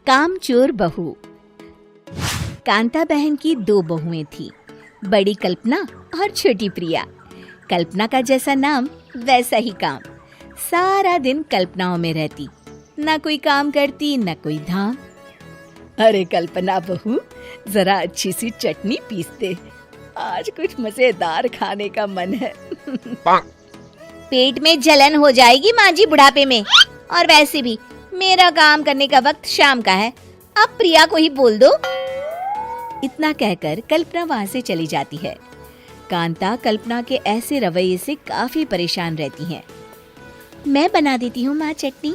कामचोर बहू। कांता बहन की दो बहुएं थी, बड़ी कल्पना और छोटी प्रिया। कल्पना का जैसा नाम वैसा ही काम। सारा दिन कल्पनाओं में रहती, ना कोई काम करती ना कोई धाम। अरे कल्पना बहू, जरा अच्छी सी चटनी पीस दे, आज कुछ मजेदार खाने का मन है। पेट में जलन हो जाएगी माँ जी बुढ़ापे में, और वैसे भी मेरा काम करने का वक्त शाम का है, अब प्रिया को ही बोल दो। इतना कहकर कल्पना वहां से चली जाती है। कांता कल्पना के ऐसे रवैये से काफी परेशान रहती हैं। मैं बना देती हूँ माँ चटनी,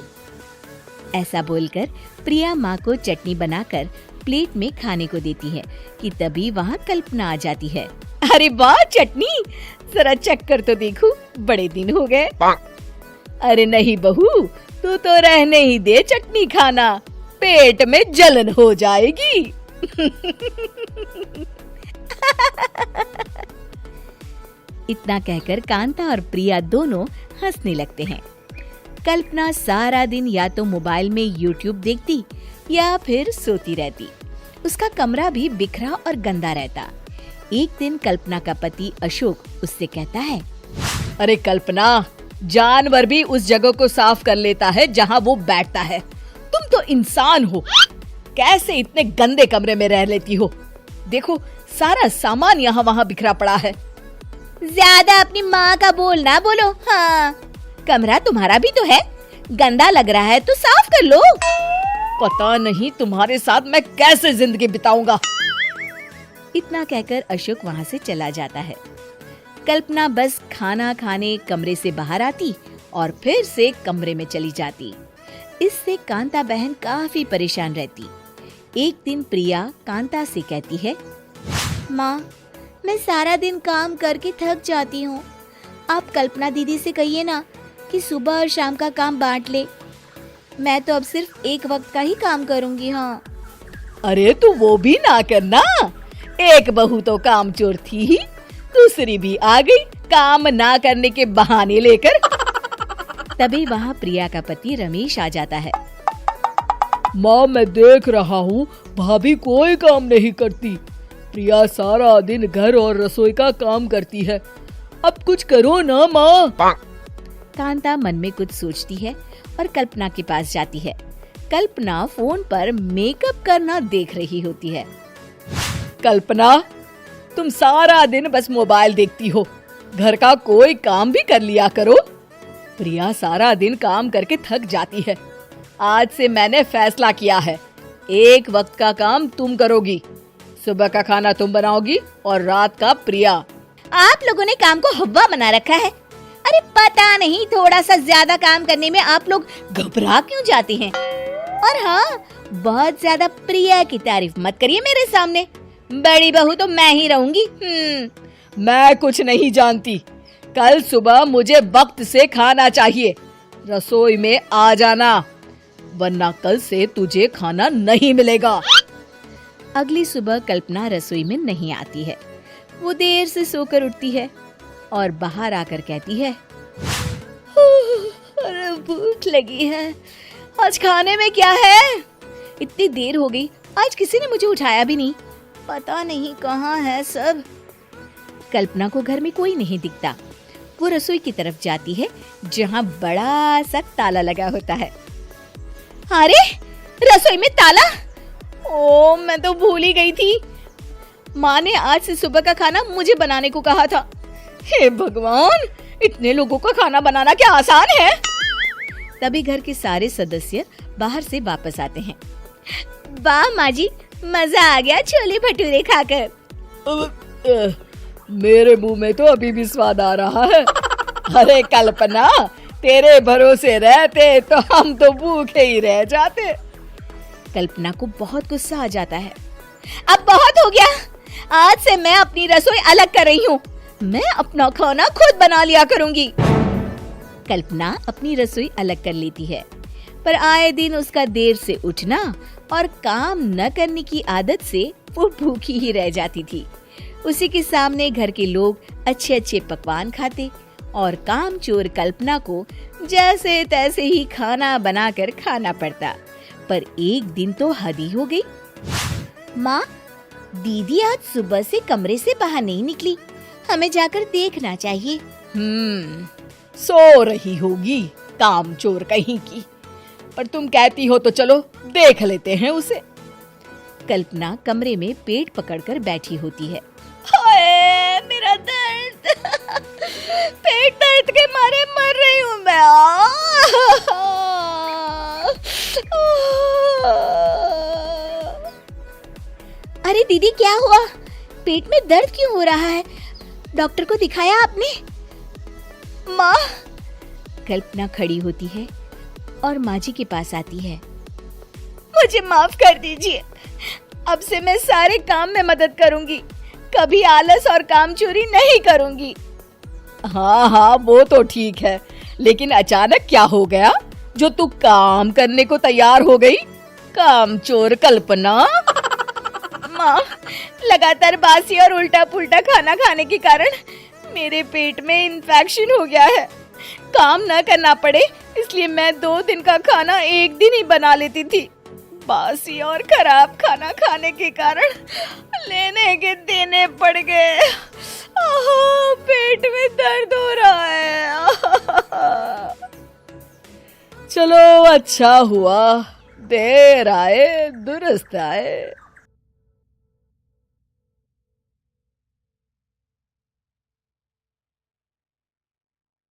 ऐसा बोलकर प्रिया माँ को चटनी बनाकर प्लेट में खाने को देती है कि तभी वहाँ कल्पना आ जाती है। अरे वाह चटनी, जरा चक्कर तो देखूं, बड़े दिन हो गए। अरे नहीं बहू, तू तो रहने ही दे चटनी खाना, पेट में जलन हो जाएगी। इतना कहकर कांता और प्रिया दोनों हंसने लगते हैं। कल्पना सारा दिन या तो मोबाइल में यूट्यूब देखती या फिर सोती रहती। उसका कमरा भी बिखरा और गंदा रहता। एक दिन कल्पना का पति अशोक उससे कहता है, अरे कल्पना, जानवर भी उस जगह को साफ कर लेता है जहाँ वो बैठता है, तुम तो इंसान हो, कैसे इतने गंदे कमरे में रह लेती हो? देखो सारा सामान यहाँ वहाँ बिखरा पड़ा है। ज्यादा अपनी माँ का बोल ना बोलो। हाँ, कमरा तुम्हारा भी तो है, गंदा लग रहा है तो साफ कर लो। पता नहीं तुम्हारे साथ मैं कैसे जिंदगी बिताऊंगा। इतना कहकर अशोक वहाँ से चला जाता है। कल्पना बस खाना खाने कमरे से बाहर आती और फिर से कमरे में चली जाती। इससे कांता बहन काफी परेशान रहती। एक दिन प्रिया कांता से कहती है, माँ, मैं सारा दिन काम करके थक जाती हूँ, आप कल्पना दीदी से कहिए ना कि सुबह और शाम का काम बांट ले। मैं तो अब सिर्फ एक वक्त का ही काम करूँगी। हाँ। अरे तू वो भी ना करना, एक बहू तो कामचोर थी ही, दूसरी भी आ गई काम ना करने के बहाने लेकर। तभी वहाँ प्रिया का पति रमेश आ जाता है। माँ, मैं देख रहा हूँ भाभी कोई काम नहीं करती, प्रिया सारा दिन घर और रसोई का काम करती है, अब कुछ करो ना माँ। कांता मन में कुछ सोचती है और कल्पना के पास जाती है। कल्पना फोन पर मेकअप करना देख रही होती है। कल्पना, तुम सारा दिन बस मोबाइल देखती हो, घर का कोई काम भी कर लिया करो। प्रिया सारा दिन काम करके थक जाती है। आज से मैंने फैसला किया है, एक वक्त का काम तुम करोगी, सुबह का खाना तुम बनाओगी और रात का प्रिया। आप लोगों ने काम को हव्वा बना रखा है। अरे पता नहीं थोड़ा सा ज्यादा काम करने में आप लोग घबरा क्यों जाते हैं। और हाँ, बहुत ज्यादा प्रिया की तारीफ मत करिए मेरे सामने, बड़ी बहू तो मैं ही रहूंगी। मैं कुछ नहीं जानती, कल सुबह मुझे वक्त से खाना चाहिए, रसोई में आ जाना, वरना कल से तुझे खाना नहीं मिलेगा। अगली सुबह कल्पना रसोई में नहीं आती है। वो देर से सोकर उठती है और बाहर आकर कहती है, अरे भूख लगी है, आज खाने में क्या है? इतनी देर हो गई, आज किसी ने मुझे उठाया भी नहीं, पता नहीं कहाँ है सब। कल्पना को घर में कोई नहीं दिखता। वो रसोई की तरफ जाती है जहाँ बड़ा सा ताला लगा होता है। अरे रसोई में ताला? ओ, मैं तो भूल ही गई थी। माँ ने आज से सुबह का खाना मुझे बनाने को कहा था। हे भगवान, इतने लोगों का खाना बनाना क्या आसान है? तभी घर के सारे सदस्य बाहर से वापस आते हैं। वाह माँ जी, मजा आ गया छोले भटूरे खाकर। मेरे मुंह में तो अभी भी स्वाद आ रहा है। अरे कल्पना, तेरे भरोसे रहते तो हम तो भूखे ही रह जाते। कल्पना को बहुत गुस्सा आ जाता है। अब बहुत हो गया, आज से मैं अपनी रसोई अलग कर रही हूँ, मैं अपना खाना खुद बना लिया करूँगी। कल्पना अपनी रसोई अलग कर लेती है, पर आए दिन उसका देर से उठना और काम न करने की आदत से वो भूखी ही रह जाती थी। उसी के सामने घर के लोग अच्छे अच्छे पकवान खाते और कामचोर कल्पना को जैसे तैसे ही खाना बनाकर खाना पड़ता। पर एक दिन तो हद ही हो गई। माँ, दीदी आज सुबह से कमरे से बाहर नहीं निकली, हमें जाकर देखना चाहिए। सो रही होगी कामचोर कहीं की, पर तुम कहती हो तो चलो देख लेते हैं उसे। कल्पना कमरे में पेट पकड़कर बैठी होती है। हाय मेरा दर्द, पेट दर्द के मारे मर रही हूँ मैं। अरे दीदी, क्या हुआ? पेट में दर्द क्यों हो रहा है? डॉक्टर को दिखाया आपने? माँ। कल्पना खड़ी होती है और माँ जी के पास आती है। मुझे माफ कर दीजिए, अब से मैं सारे काम में मदद करूंगी, कभी आलस और कामचोरी नहीं करूंगी। हाँ हाँ, वो तो ठीक है, लेकिन अचानक क्या हो गया जो तू काम करने को तैयार हो गई? कामचोर कल्पना। माँ, लगातार बासी और उल्टा पुल्टा खाना खाने के कारण मेरे पेट में इन्फेक्शन हो गया है। काम न करना पड़े इसलिए मैं 2 दिन का खाना एक दिन ही बना लेती थी। बासी और खराब खाना खाने के कारण लेने के देने पड़ गए। पेट में दर्द हो रहा है। चलो अच्छा हुआ, देर आए दुरुस्त आए।